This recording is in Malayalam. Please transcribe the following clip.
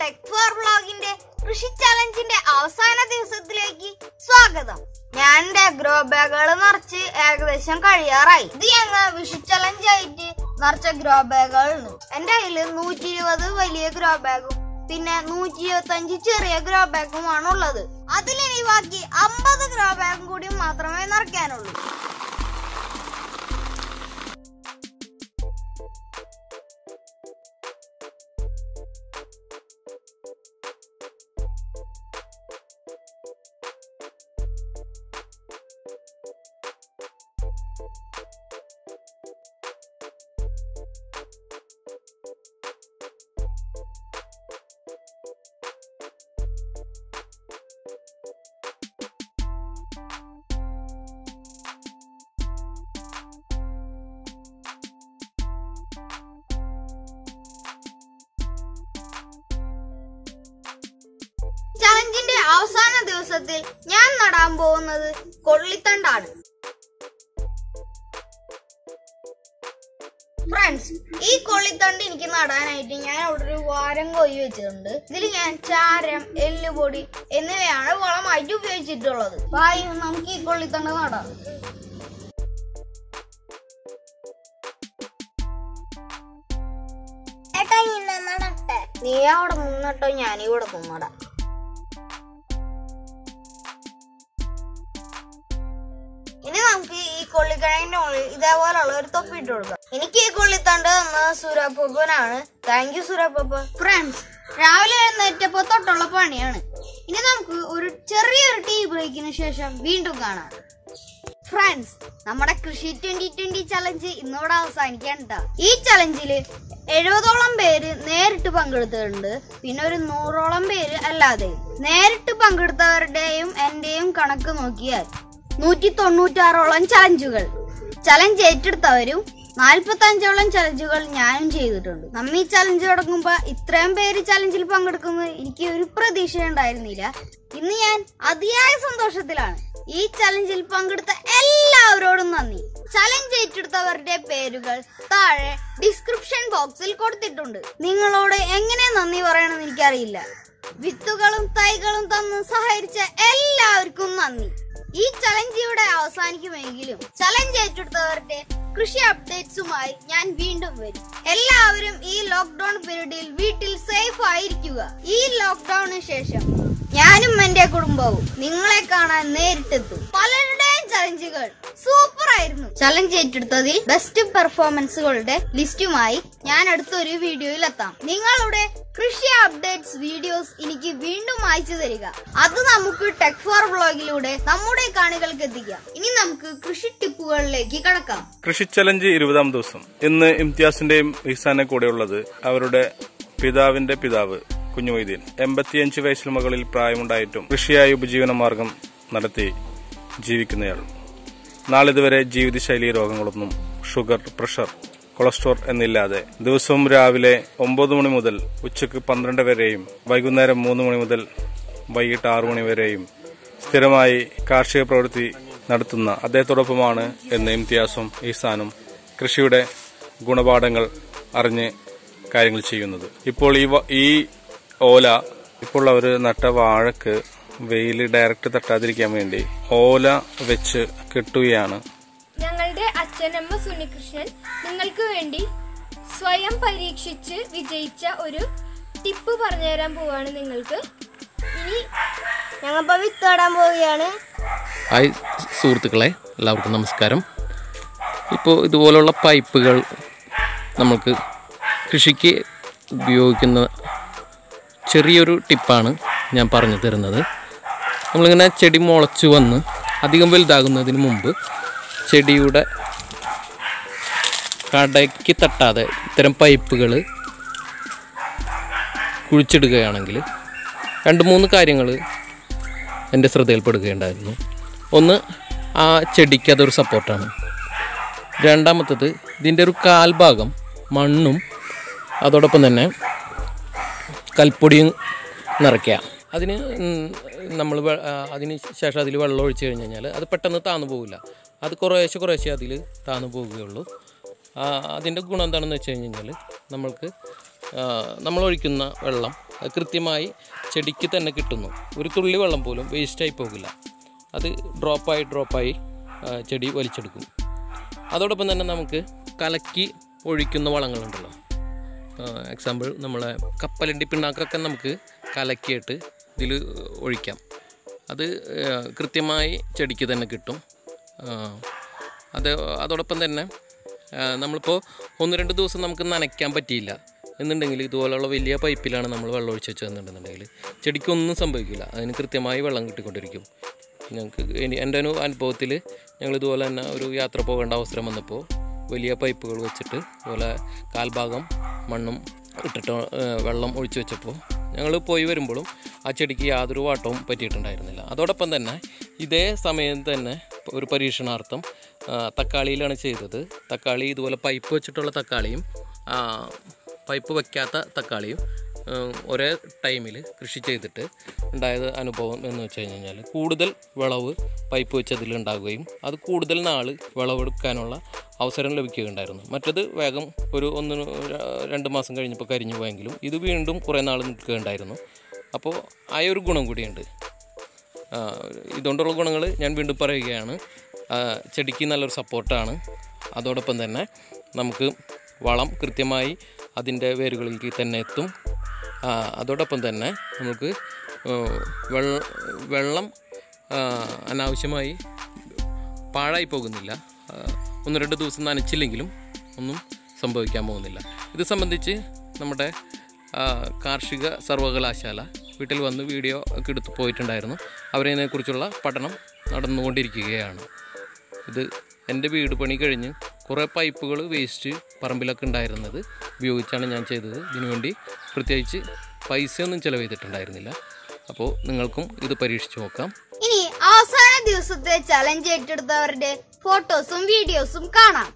ടെക് ഫോർ വ്ളോഗിന്റെ കൃഷി ചലഞ്ചിന്റെ അവസാന ദിവസത്തിലേക്ക് സ്വാഗതം. ഞാൻ എന്റെ ഗ്രോ ബാഗുകൾ നിറച്ച് ഏകദേശം കഴിയാറായി. ഇത് ഞങ്ങൾ വിഷു ചലഞ്ച് ആയിട്ട് നിറച്ച ഗ്രോ ബാഗുകളാണ്. എന്റെ കയ്യില് 120 വലിയ ഗ്രോ ബാഗും പിന്നെ 125 ചെറിയ ഗ്രോ ബാഗുമാണ് ഉള്ളത്. അതിലിനി ബാക്കി 50 ഗ്രോ ബാഗും കൂടി മാത്രമേ നിറയ്ക്കാനുള്ളൂ. ചലഞ്ചിന്റെ അവസാന ദിവസത്തിൽ ഞാൻ നടാൻ പോകുന്നത് കൊള്ളിത്തണ്ടാണ്. ഫ്രണ്ട്സ്, ഈ കൊള്ളിത്തണ്ട് എനിക്ക് നടാനായിട്ട് ഞാൻ അവിടെ ഒരു വാരം കൊയ്യ് വെച്ചിട്ടുണ്ട്. ഇതിൽ ഞാൻ ചാരം, എല്ലുപൊടി എന്നിവയാണ് വളമായിട്ട് ഉപയോഗിച്ചിട്ടുള്ളത്. നമുക്ക് ഈ കൊള്ളിത്തണ്ട് നടാം. നീ അവിടെ നിന്നിട്ടോ, ഞാനിവിടെ നിന്നടാ. ഇനി നമുക്ക് ഈ കൊള്ളിക്കിഴങ്ങിന്റെ മുകളിൽ ഇതേപോലുള്ള ഒരു തൊപ്പി ഇട്ട് കൊടുക്കാം. എനിക്ക് ഈ കൊള്ളിത്തണ്ട് തന്ന സുരപ്പനാണ്. Thank you Surappa. ഫ്രണ്ട്സ്, രാവിലെ എഴുന്നേറ്റപ്പോ തൊട്ടുള്ള പണിയാണ്. ഇനി നമുക്ക് ഒരു ചെറിയൊരു ടീ ബ്രേക്കിന് ശേഷം വീണ്ടും കാണാം. ഫ്രണ്ട്സ്, നമ്മുടെ കൃഷി 2020 ചലഞ്ച് ഇന്നോടെ അവസാനിക്കാൻ കേട്ടോ. ഈ ചലഞ്ചില് 70ഓളം പേര് നേരിട്ട് പങ്കെടുത്തിട്ടുണ്ട്. പിന്നെ ഒരു 100ഓളം പേര് അല്ലാതെ. നേരിട്ട് പങ്കെടുത്തവരുടെയും എന്റെയും കണക്ക് നോക്കിയാൽ 196ഓളം ചലഞ്ചുകൾ. ചലഞ്ച് ഏറ്റെടുത്തവരും 45ഓളം ചലഞ്ചുകൾ ഞാനും ചെയ്തിട്ടുണ്ട്. നമ്മ ഈ ചലഞ്ച് തുടങ്ങുമ്പോ ഇത്രയും പേര് ചലഞ്ചിൽ പങ്കെടുക്കുന്നത് എനിക്ക് ഒരു പ്രതീക്ഷ ഉണ്ടായിരുന്നില്ല. ഇന്ന് ഞാൻ അതിയായ സന്തോഷത്തിലാണ്. ഈ ചലഞ്ചിൽ പങ്കെടുത്ത എല്ലാവരോടും നന്ദി. ചലഞ്ച് ഏറ്റെടുത്തവരുടെ പേരുകൾ താഴെ ഡിസ്ക്രിപ്ഷൻ ബോക്സിൽ കൊടുത്തിട്ടുണ്ട്. നിങ്ങളോട് എങ്ങനെ നന്ദി പറയണമെന്ന് എനിക്കറിയില്ല. വിത്തുകളും തൈകളും തന്ന് സഹകരിച്ച എല്ലാവർക്കും നന്ദി. ഈ ചലഞ്ച് ഇവിടെ അവസാനിക്കുമെങ്കിലും ചലഞ്ച് ഏറ്റെടുത്തവരുടെ കൃഷി അപ്ഡേറ്റ്സുമായി ഞാൻ വീണ്ടും വരും. എല്ലാവരും ഈ ലോക്ക്ഡൌൺ പീരീഡിൽ വീട്ടിൽ സേഫ് ആയിരിക്കുക. ഈ ലോക്ക്ഡൌണിന് ശേഷം ഞാനും എന്റെ കുടുംബവും നിങ്ങളെ കാണാൻ നേരിട്ടെത്തും. പലരുടെയും ചലഞ്ചുകൾ സൂപ്പർ ആയിരുന്നു. ചലഞ്ച് ഏറ്റെടുത്തതിൽ ബെസ്റ്റ് പെർഫോമൻസുകളുടെ ലിസ്റ്റുമായി ഞാൻ അടുത്തൊരു വീഡിയോയിൽ എത്താം. നിങ്ങളുടെ കൃഷി അപ്ഡേറ്റ്സ് വീഡിയോസ് എനിക്ക് വീണ്ടും അയച്ചു തരിക. അത് നമുക്ക് ടെക് ഫോർ വ്ളോഗിലൂടെ നമ്മുടെ കാണികൾക്ക് എത്തിക്കാം. ഇനി നമുക്ക് കൃഷി ടിപ്പുകളിലേക്ക് കടക്കാം. കൃഷി ചലഞ്ച് 20ാം ദിവസം. ഇന്ന് ഇംതിയാസിന്റെയും ഇഹ്സാനെ കൂടെയുള്ളത് അവരുടെ പിതാവിന്റെ പിതാവ് കുഞ്ഞുമൊയ്തീൻ. 85 വയസ്സിന് മുകളിൽ പ്രായമുണ്ടായിട്ടും കൃഷിയായി ഉപജീവന മാർഗം നടത്തി ജീവിക്കുന്നയാൾ. നാളിതുവരെ ജീവിതശൈലി രോഗങ്ങളൊന്നും ഷുഗർ, പ്രഷർ, കൊളസ്ട്രോൾ എന്നില്ലാതെ ദിവസവും രാവിലെ 9 മണി മുതൽ ഉച്ചക്ക് 12 വരെയും വൈകുന്നേരം 3 മണി മുതൽ വൈകിട്ട് 6 മണി വരെയും സ്ഥിരമായി കാർഷിക പ്രവൃത്തി നടത്തുന്ന അദ്ദേഹത്തോടൊപ്പമാണ് എന്ന് ഇംതിയാസും ഇഹ്സാനും കൃഷിയുടെ ഗുണപാഠങ്ങൾ അറിഞ്ഞ് കാര്യങ്ങൾ ചെയ്യുന്നത്. ഇപ്പോൾ ഈ ഓല ഇപ്പോൾ അവർ നട്ട വാഴക്ക് വെയിൽ ഡയറക്റ്റ് തട്ടാതിരിക്കാൻ വേണ്ടി ഓല വെച്ച് കെട്ടുകയാണ്. ഞങ്ങളുടെ അച്ഛനമ്മ സുനികൃഷ്ണൻ നിങ്ങൾക്ക് വേണ്ടി സ്വയം പരീക്ഷിച്ച് വിജയിച്ച ഒരു ടിപ്പ് പറഞ്ഞുതരാൻ പോവാണ് നിങ്ങൾക്ക്. ഇനി ഞങ്ങളിപ്പോ വിത്തോടാൻ പോവുകയാണ്. ഹായ് സുഹൃത്തുക്കളെ, എല്ലാവർക്കും നമസ്കാരം. ഇപ്പോൾ ഇതുപോലുള്ള പൈപ്പുകൾ നമ്മൾക്ക് കൃഷിക്ക് ഉപയോഗിക്കുന്ന ചെറിയൊരു ടിപ്പാണ് ഞാൻ പറഞ്ഞു തരുന്നത്. നമ്മളിങ്ങനെ ചെടി മുളച്ചു വന്ന് അധികം വലുതാകുന്നതിന് മുമ്പ് ചെടിയുടെ കടയ്ക്ക് തട്ടാതെ ഇത്തരം പൈപ്പുകൾ കുഴിച്ചിടുകയാണെങ്കിൽ 2-3 കാര്യങ്ങൾ എൻ്റെ ശ്രദ്ധയിൽപ്പെടുകയുണ്ടായിരുന്നു. ഒന്ന്, ആ ചെടിക്ക് അതൊരു സപ്പോർട്ടാണ്. രണ്ടാമത്തത്, ഇതിൻ്റെ ഒരു കാൽഭാഗം മണ്ണും അതോടൊപ്പം തന്നെ കൽപ്പൊടിയും നിറയ്ക്കുക. നമ്മൾ അതിന് ശേഷം അതിൽ വെള്ളം ഒഴിച്ച് കഴിഞ്ഞ് കഴിഞ്ഞാൽ അത് പെട്ടെന്ന് താന്നു പോകില്ല. അത് കുറേശ്ശെ അതിൽ താന്നു പോവുകയുള്ളൂ. അതിൻ്റെ ഗുണം എന്താണെന്ന് വെച്ച് കഴിഞ്ഞാൽ നമ്മൾ ഒഴിക്കുന്ന വെള്ളം അത് കൃത്യമായി ചെടിക്ക് തന്നെ കിട്ടുന്നു. ഒരു തുള്ളി വെള്ളം പോലും വേസ്റ്റായി പോകില്ല. അത് ഡ്രോപ്പായി ചെടി വലിച്ചെടുക്കും. അതോടൊപ്പം തന്നെ നമുക്ക് കലക്കി ഒഴിക്കുന്ന വളങ്ങളുണ്ടല്ലോ. എക്സാമ്പിൾ നമ്മളെ കപ്പലണ്ടി പിണ്ണാക്കൊക്കെ നമുക്ക് കലക്കിയിട്ട് ഇതിൽ ഒഴിക്കാം. അത് കൃത്യമായി ചെടിക്ക് തന്നെ കിട്ടും. അതോടൊപ്പം തന്നെ നമ്മളിപ്പോൾ 1-2 ദിവസം നമുക്ക് നനയ്ക്കാൻ പറ്റിയില്ല എന്നുണ്ടെങ്കിൽ ഇതുപോലുള്ള വലിയ പൈപ്പിലാണ് നമ്മൾ വെള്ളം ഒഴിച്ച് വെച്ചതെന്നുണ്ടെന്നുണ്ടെങ്കിൽ ചെടിക്കൊന്നും സംഭവിക്കില്ല. അതിന് കൃത്യമായി വെള്ളം കിട്ടിക്കൊണ്ടിരിക്കും. ഞങ്ങൾക്ക് എൻ്റെ അനുഭവത്തിൽ ഞങ്ങൾ ഇതുപോലെ തന്നെ ഒരു യാത്ര പോകേണ്ട അവസരം വന്നപ്പോൾ വലിയ പൈപ്പുകൾ വെച്ചിട്ട് ഇതുപോലെ കാൽഭാഗം മണ്ണും ഇട്ടിട്ട് വെള്ളം ഒഴിച്ച് വെച്ചപ്പോൾ ഞങ്ങൾ പോയി വരുമ്പോഴും ആ ചെടിക്ക് യാതൊരു വാട്ടവും പറ്റിയിട്ടുണ്ടായിരുന്നില്ല. അതോടൊപ്പം തന്നെ ഇതേ സമയം തന്നെ ഒരു പരീക്ഷണാർത്ഥം തക്കാളിയിലാണ് ചെയ്തത്. തക്കാളി ഇതുപോലെ പൈപ്പ് വെച്ചിട്ടുള്ള തക്കാളിയും പൈപ്പ് വയ്ക്കാത്ത തക്കാളിയും ഒരേ ടൈമിൽ കൃഷി ചെയ്തിട്ട് ഉണ്ടായത് അനുഭവം എന്ന് വെച്ച് കഴിഞ്ഞാൽ കൂടുതൽ വിളവ് പൈപ്പ് വെച്ചതിൽ ഉണ്ടാകുകയും അത് കൂടുതൽ നാൾ വിളവെടുക്കാനുള്ള അവസരം ലഭിക്കുകയുണ്ടായിരുന്നു. മറ്റത് വേഗം ഒരു 1-2 മാസം കഴിഞ്ഞപ്പോൾ കരിഞ്ഞു പോയെങ്കിലും ഇത് വീണ്ടും കുറേ നാൾ നിൽക്കുകയുണ്ടായിരുന്നു. അപ്പോൾ ആ ഒരു ഗുണം കൂടിയുണ്ട്. ഇതുകൊണ്ടുള്ള ഗുണങ്ങൾ ഞാൻ വീണ്ടും പറയുകയാണ്. ചെടിക്ക് നല്ലൊരു സപ്പോർട്ടാണ്. അതോടൊപ്പം തന്നെ നമുക്ക് വളം കൃത്യമായി അതിൻ്റെ വേരുകളിലേക്ക് തന്നെ എത്തും. അതോടൊപ്പം തന്നെ നമുക്ക് വെള്ളം അനാവശ്യമായി പാഴായി പോകുന്നില്ല. 1-2 ദിവസം നനച്ചില്ലെങ്കിലും ഒന്നും സംഭവിക്കാൻ പോകുന്നില്ല. ഇത് സംബന്ധിച്ച് നമ്മുടെ കാർഷിക സർവകലാശാല വീട്ടിൽ വന്ന് വീഡിയോ ഒക്കെ എടുത്ത് പോയിട്ടുണ്ടായിരുന്നു. അവരതിനെക്കുറിച്ചുള്ള പഠനം നടന്നുകൊണ്ടിരിക്കുകയാണ്. ഇത് എൻ്റെ വീട് പണി കഴിഞ്ഞ് കുറേ പൈപ്പുകൾ വേസ്റ്റ് പറമ്പിലൊക്കെ ഉണ്ടായിരുന്നത് ഉപയോഗിച്ചാണ് ഞാൻ ചെയ്തത്. ഇതിനുവേണ്ടി പ്രത്യേകിച്ച് പൈസയൊന്നും ചിലവ് ചെയ്തിട്ടുണ്ടായിരുന്നില്ല. അപ്പോൾ നിങ്ങൾക്കും ഇത് പരീക്ഷിച്ച് നോക്കാം. ഇനി അവസാന ദിവസത്തെ ചലഞ്ച് ഏറ്റെടുത്തവരുടെ ഫോട്ടോസും വീഡിയോസും കാണാം.